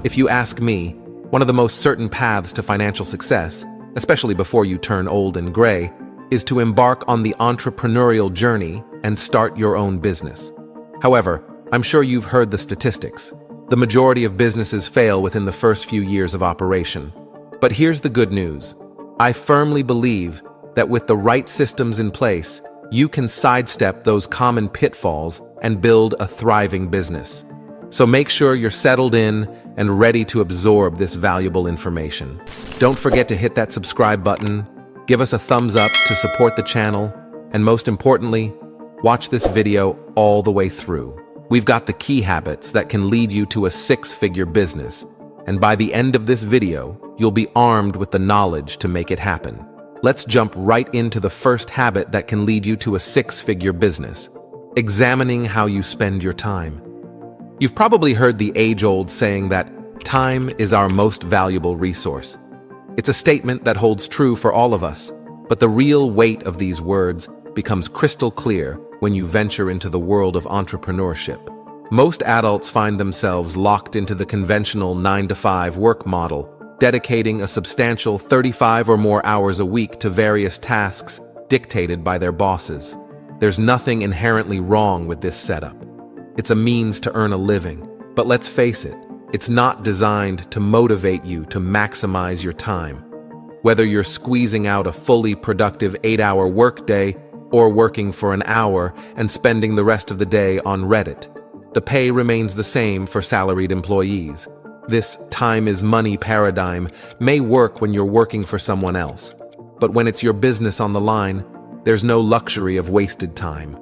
If you ask me, one of the most certain paths to financial success, especially before you turn old and gray, is to embark on the entrepreneurial journey and start your own business. However, I'm sure you've heard the statistics. The majority of businesses fail within the first few years of operation. But here's the good news. I firmly believe that with the right systems in place, you can sidestep those common pitfalls and build a thriving business. So make sure you're settled in and ready to absorb this valuable information. Don't forget to hit that subscribe button, give us a thumbs up to support the channel, and most importantly, watch this video all the way through. We've got the key habits that can lead you to a six-figure business, and by the end of this video, you'll be armed with the knowledge to make it happen. Let's jump right into the first habit that can lead you to a six-figure business: examining how you spend your time. You've probably heard the age-old saying that time is our most valuable resource. It's a statement that holds true for all of us, but the real weight of these words becomes crystal clear when you venture into the world of entrepreneurship. Most adults find themselves locked into the conventional 9-to-5 work model, dedicating a substantial 35 or more hours a week to various tasks dictated by their bosses. There's nothing inherently wrong with this setup. It's a means to earn a living, but let's face it, it's not designed to motivate you to maximize your time. Whether you're squeezing out a fully productive 8-hour workday or working for an hour and spending the rest of the day on Reddit, the pay remains the same for salaried employees. This time is money paradigm may work when you're working for someone else, but when it's your business on the line, there's no luxury of wasted time.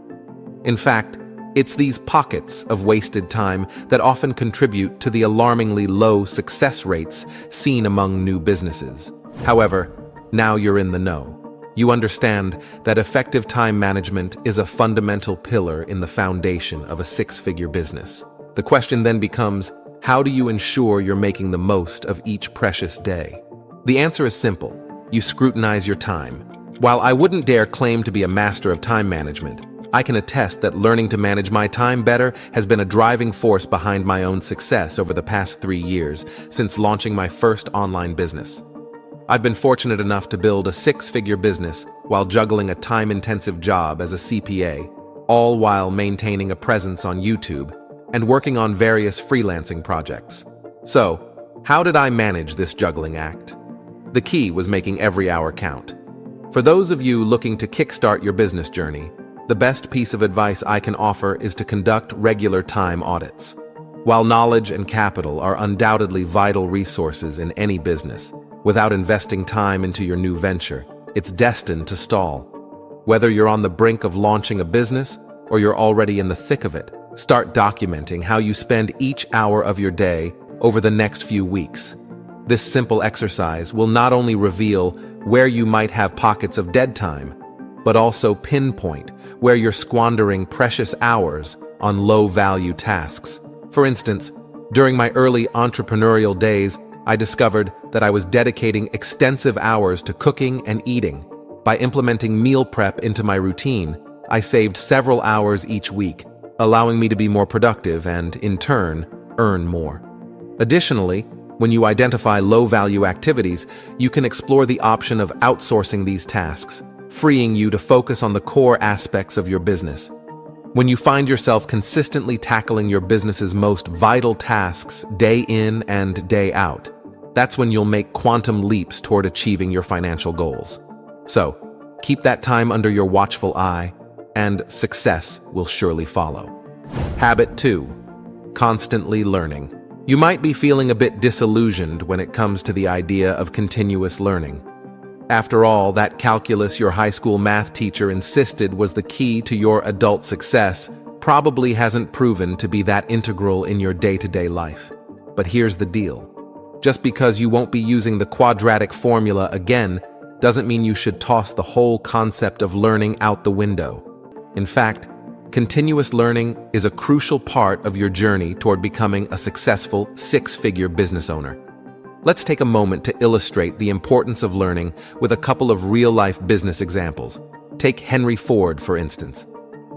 In fact, it's these pockets of wasted time that often contribute to the alarmingly low success rates seen among new businesses. However, now you're in the know. You understand that effective time management is a fundamental pillar in the foundation of a six-figure business. The question then becomes, how do you ensure you're making the most of each precious day? The answer is simple. You scrutinize your time. While I wouldn't dare claim to be a master of time management, I can attest that learning to manage my time better has been a driving force behind my own success over the past 3 years since launching my first online business. I've been fortunate enough to build a six-figure business while juggling a time-intensive job as a CPA, all while maintaining a presence on YouTube and working on various freelancing projects. So, how did I manage this juggling act? The key was making every hour count. For those of you looking to kickstart your business journey, the best piece of advice I can offer is to conduct regular time audits. While knowledge and capital are undoubtedly vital resources in any business, without investing time into your new venture, it's destined to stall. Whether you're on the brink of launching a business or you're already in the thick of it, start documenting how you spend each hour of your day over the next few weeks. This simple exercise will not only reveal where you might have pockets of dead time, but also pinpoint where you're squandering precious hours on low-value tasks. For instance, during my early entrepreneurial days, I discovered that I was dedicating extensive hours to cooking and eating. By implementing meal prep into my routine, I saved several hours each week, allowing me to be more productive and, in turn, earn more. Additionally, when you identify low-value activities, you can explore the option of outsourcing these tasks, freeing you to focus on the core aspects of your business. When you find yourself consistently tackling your business's most vital tasks day in and day out, that's when you'll make quantum leaps toward achieving your financial goals. So, keep that time under your watchful eye, and success will surely follow. Habit 2. Constantly learning. You might be feeling a bit disillusioned when it comes to the idea of continuous learning. After all, that calculus your high school math teacher insisted was the key to your adult success probably hasn't proven to be that integral in your day-to-day life. But here's the deal. Just because you won't be using the quadratic formula again doesn't mean you should toss the whole concept of learning out the window. In fact, continuous learning is a crucial part of your journey toward becoming a successful six-figure business owner. Let's take a moment to illustrate the importance of learning with a couple of real-life business examples. Take Henry Ford, for instance.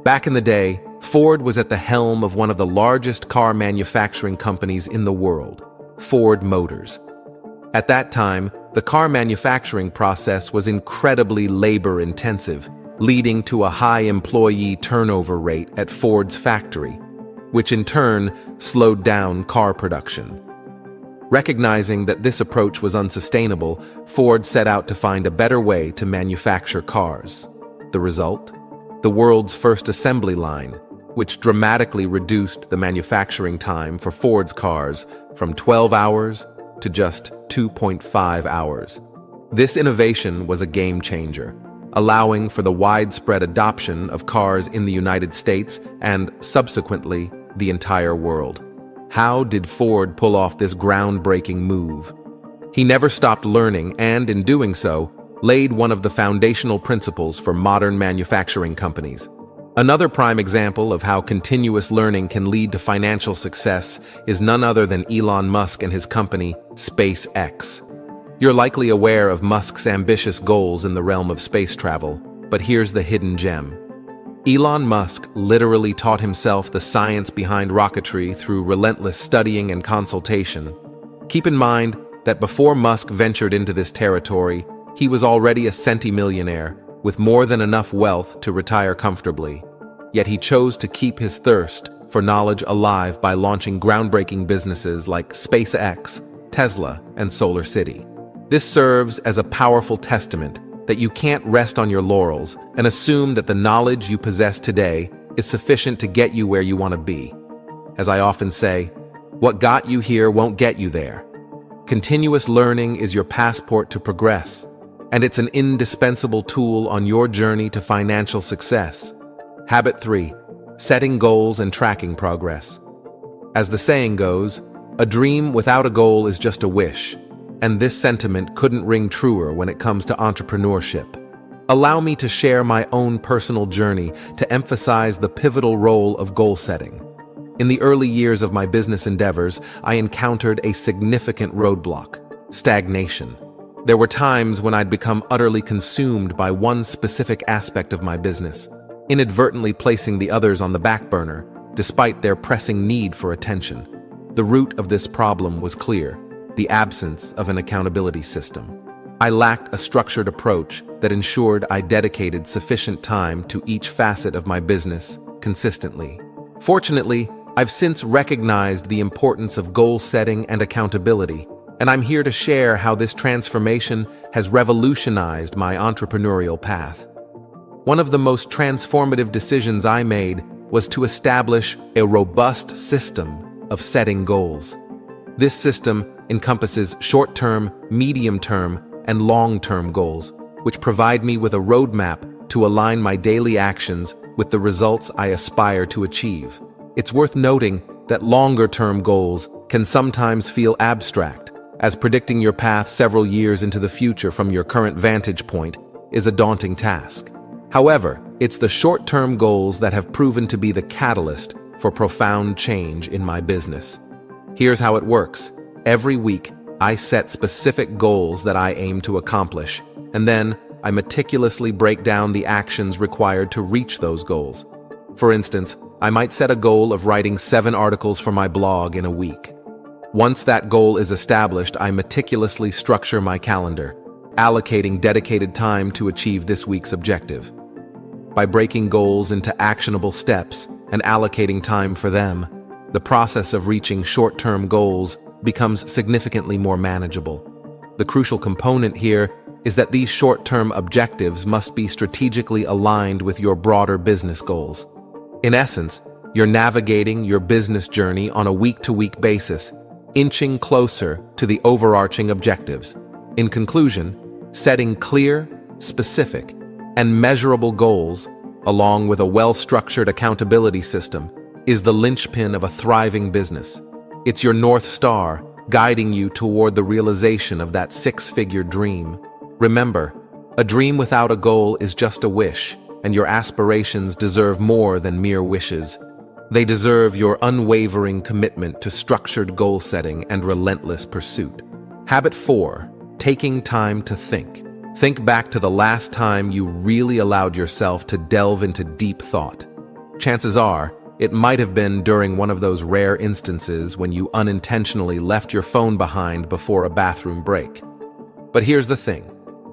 Back in the day, Ford was at the helm of one of the largest car manufacturing companies in the world, Ford Motors. At that time, the car manufacturing process was incredibly labor-intensive, leading to a high employee turnover rate at Ford's factory, which in turn slowed down car production. Recognizing that this approach was unsustainable, Ford set out to find a better way to manufacture cars. The result? The world's first assembly line, which dramatically reduced the manufacturing time for Ford's cars from 12 hours to just 2.5 hours. This innovation was a game changer, allowing for the widespread adoption of cars in the United States and, subsequently, the entire world. How did Ford pull off this groundbreaking move? He never stopped learning and, in doing so, laid one of the foundational principles for modern manufacturing companies. Another prime example of how continuous learning can lead to financial success is none other than Elon Musk and his company, SpaceX. You're likely aware of Musk's ambitious goals in the realm of space travel, but here's the hidden gem. Elon Musk literally taught himself the science behind rocketry through relentless studying and consultation. Keep in mind that before Musk ventured into this territory, he was already a centimillionaire, with more than enough wealth to retire comfortably. Yet he chose to keep his thirst for knowledge alive by launching groundbreaking businesses like SpaceX, Tesla, and Solar City. This serves as a powerful testament that you can't rest on your laurels and assume that the knowledge you possess today is sufficient to get you where you want to be. As I often say, what got you here won't get you there. Continuous learning is your passport to progress, and it's an indispensable tool on your journey to financial success. Habit 3. Setting goals and tracking progress. As the saying goes, a dream without a goal is just a wish, and this sentiment couldn't ring truer when it comes to entrepreneurship. Allow me to share my own personal journey to emphasize the pivotal role of goal setting. In the early years of my business endeavors, I encountered a significant roadblock: stagnation. There were times when I'd become utterly consumed by one specific aspect of my business, inadvertently placing the others on the back burner, despite their pressing need for attention. The root of this problem was clear: the absence of an accountability system. I lacked a structured approach that ensured I dedicated sufficient time to each facet of my business consistently. Fortunately, I've since recognized the importance of goal setting and accountability, and I'm here to share how this transformation has revolutionized my entrepreneurial path. One of the most transformative decisions I made was to establish a robust system of setting goals. This system encompasses short-term, medium-term, and long-term goals, which provide me with a roadmap to align my daily actions with the results I aspire to achieve. It's worth noting that longer-term goals can sometimes feel abstract, as predicting your path several years into the future from your current vantage point is a daunting task. However, it's the short-term goals that have proven to be the catalyst for profound change in my business. Here's how it works. Every week, I set specific goals that I aim to accomplish, and then I meticulously break down the actions required to reach those goals. For instance, I might set a goal of writing 7 articles for my blog in a week. Once that goal is established, I meticulously structure my calendar, allocating dedicated time to achieve this week's objective. By breaking goals into actionable steps and allocating time for them, the process of reaching short-term goals becomes significantly more manageable. The crucial component here is that these short-term objectives must be strategically aligned with your broader business goals. In essence, you're navigating your business journey on a week-to-week basis, inching closer to the overarching objectives. In conclusion, setting clear, specific, and measurable goals, along with a well-structured accountability system, is the linchpin of a thriving business. It's your North Star, guiding you toward the realization of that 6-figure dream. Remember, a dream without a goal is just a wish, and your aspirations deserve more than mere wishes. They deserve your unwavering commitment to structured goal setting and relentless pursuit. Habit 4. Taking time to think. Think back to the last time you really allowed yourself to delve into deep thought. chances are it might have been during one of those rare instances when you unintentionally left your phone behind before a bathroom break. But here's the thing.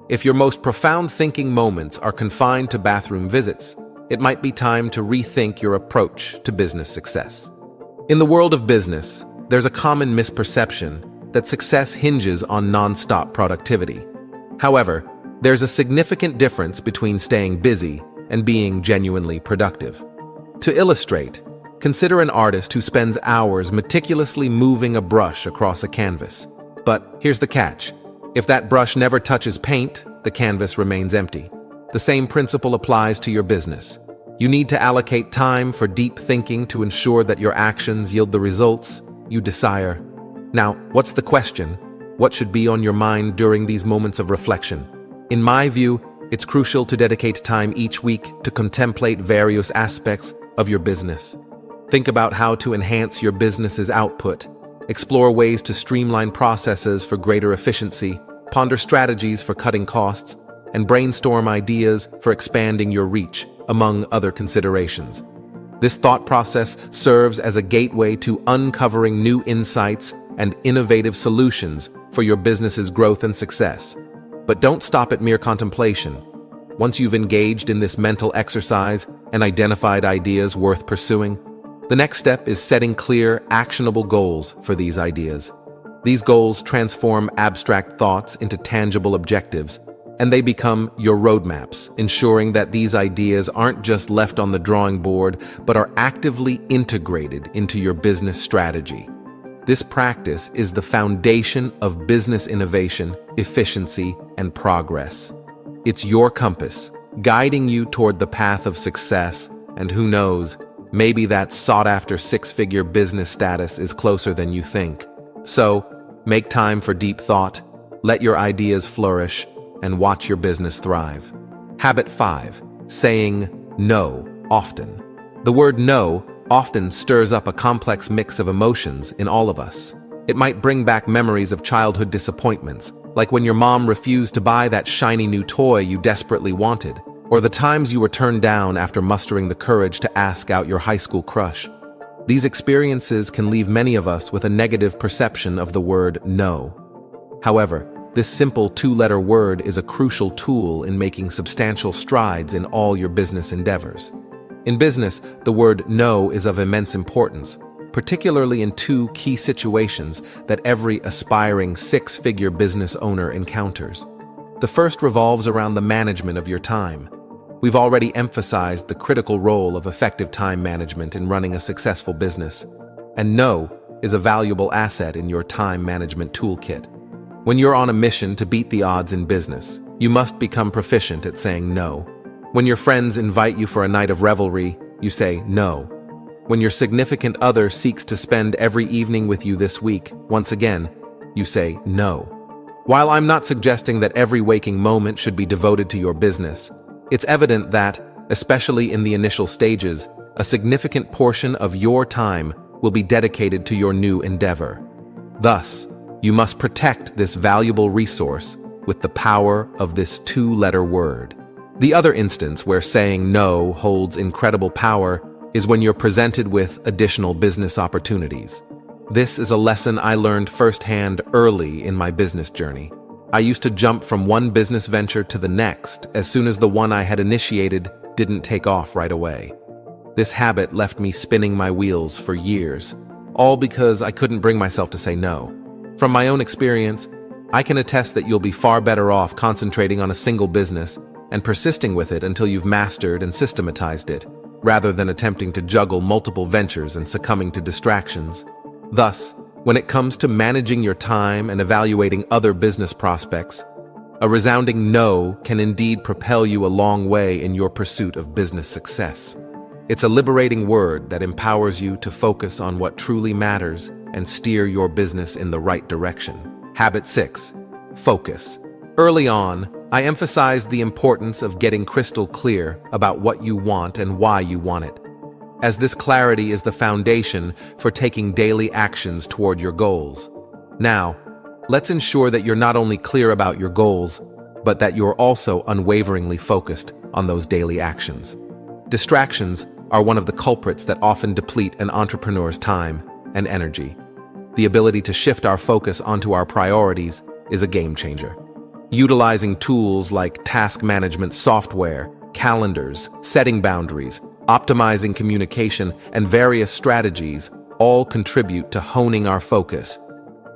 If your most profound thinking moments are confined to bathroom visits, it might be time to rethink your approach to business success. In the world of business, there's a common misperception that success hinges on non-stop productivity. However, there's a significant difference between staying busy and being genuinely productive. To illustrate, consider an artist who spends hours meticulously moving a brush across a canvas. But here's the catch. If that brush never touches paint, the canvas remains empty. The same principle applies to your business. You need to allocate time for deep thinking to ensure that your actions yield the results you desire. Now, what's the question? What should be on your mind during these moments of reflection? In my view, it's crucial to dedicate time each week to contemplate various aspects of your business. Think about how to enhance your business's output, explore ways to streamline processes for greater efficiency, ponder strategies for cutting costs, and brainstorm ideas for expanding your reach, among other considerations. This thought process serves as a gateway to uncovering new insights and innovative solutions for your business's growth and success. But don't stop at mere contemplation. Once you've engaged in this mental exercise and identified ideas worth pursuing, the next step is setting clear, actionable goals for these ideas. These goals transform abstract thoughts into tangible objectives, and they become your roadmaps, ensuring that these ideas aren't just left on the drawing board, but are actively integrated into your business strategy. This practice is the foundation of business innovation, efficiency, and progress. It's your compass, guiding you toward the path of success, and who knows, maybe that sought-after six-figure business status is closer than you think. So, make time for deep thought, let your ideas flourish, and watch your business thrive. Habit 5. Saying no often. The word no often stirs up a complex mix of emotions in all of us. It might bring back memories of childhood disappointments, like when your mom refused to buy that shiny new toy you desperately wanted, or the times you were turned down after mustering the courage to ask out your high school crush. These experiences can leave many of us with a negative perception of the word no. However, this simple two-letter word is a crucial tool in making substantial strides in all your business endeavors. In business, the word no is of immense importance, particularly in two key situations that every aspiring six-figure business owner encounters. The first revolves around the management of your time. We've already emphasized the critical role of effective time management in running a successful business, and no is a valuable asset in your time management toolkit. When you're on a mission to beat the odds in business, you must become proficient at saying no. When your friends invite you for a night of revelry, you say no. When your significant other seeks to spend every evening with you this week, once again, you say no. While I'm not suggesting that every waking moment should be devoted to your business, it's evident that, especially in the initial stages, a significant portion of your time will be dedicated to your new endeavor. Thus, you must protect this valuable resource with the power of this two-letter word. The other instance where saying no holds incredible power is when you're presented with additional business opportunities. This is a lesson I learned firsthand early in my business journey. I used to jump from one business venture to the next as soon as the one I had initiated didn't take off right away. This habit left me spinning my wheels for years, all because I couldn't bring myself to say no. From my own experience, I can attest that you'll be far better off concentrating on a single business and persisting with it until you've mastered and systematized it, rather than attempting to juggle multiple ventures and succumbing to distractions. Thus, when it comes to managing your time and evaluating other business prospects, a resounding no can indeed propel you a long way in your pursuit of business success. It's a liberating word that empowers you to focus on what truly matters and steer your business in the right direction. Habit 6. Focus. Early on, I emphasized the importance of getting crystal clear about what you want and why you want it, as this clarity is the foundation for taking daily actions toward your goals. Now, let's ensure that you're not only clear about your goals, but that you're also unwaveringly focused on those daily actions. Distractions are one of the culprits that often deplete an entrepreneur's time and energy. The ability to shift our focus onto our priorities is a game changer. Utilizing tools like task management software, calendars, setting boundaries, optimizing communication, and various strategies all contribute to honing our focus.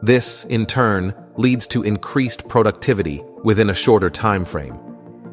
This, in turn, leads to increased productivity within a shorter time frame.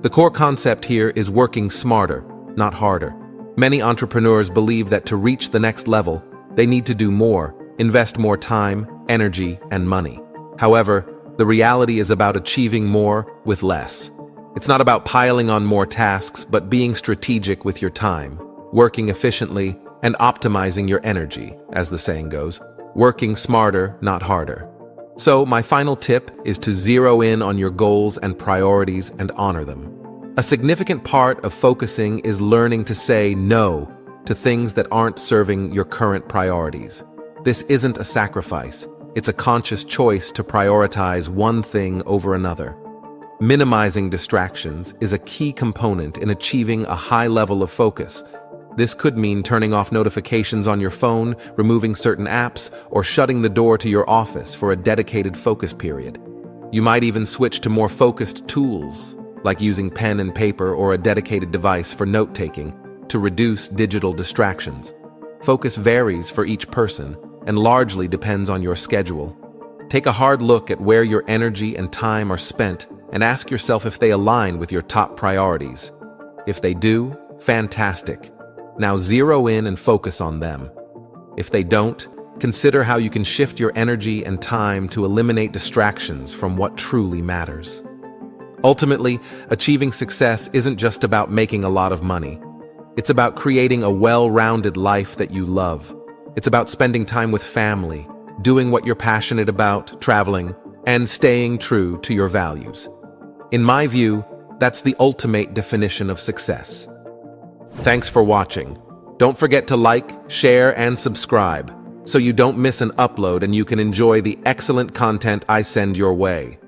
The core concept here is working smarter, not harder. Many entrepreneurs believe that to reach the next level, they need to do more, invest more time, energy, and money. However, the reality is about achieving more with less. It's not about piling on more tasks, but being strategic with your time, working efficiently, and optimizing your energy, as the saying goes, working smarter, not harder. So, my final tip is to zero in on your goals and priorities and honor them. A significant part of focusing is learning to say no to things that aren't serving your current priorities. This isn't a sacrifice. It's a conscious choice to prioritize one thing over another. Minimizing distractions is a key component in achieving a high level of focus. This could mean turning off notifications on your phone, removing certain apps, or shutting the door to your office for a dedicated focus period. You might even switch to more focused tools, like using pen and paper or a dedicated device for note-taking, to reduce digital distractions. Focus varies for each person and largely depends on your schedule. Take a hard look at where your energy and time are spent and ask yourself if they align with your top priorities. If they do, fantastic. Now zero in and focus on them. If they don't, consider how you can shift your energy and time to eliminate distractions from what truly matters. Ultimately, achieving success isn't just about making a lot of money. It's about creating a well-rounded life that you love. It's about spending time with family, doing what you're passionate about, traveling, and staying true to your values. In my view, that's the ultimate definition of success. Thanks for watching. Don't forget to like, share, and subscribe so you don't miss an upload and you can enjoy the excellent content I send your way.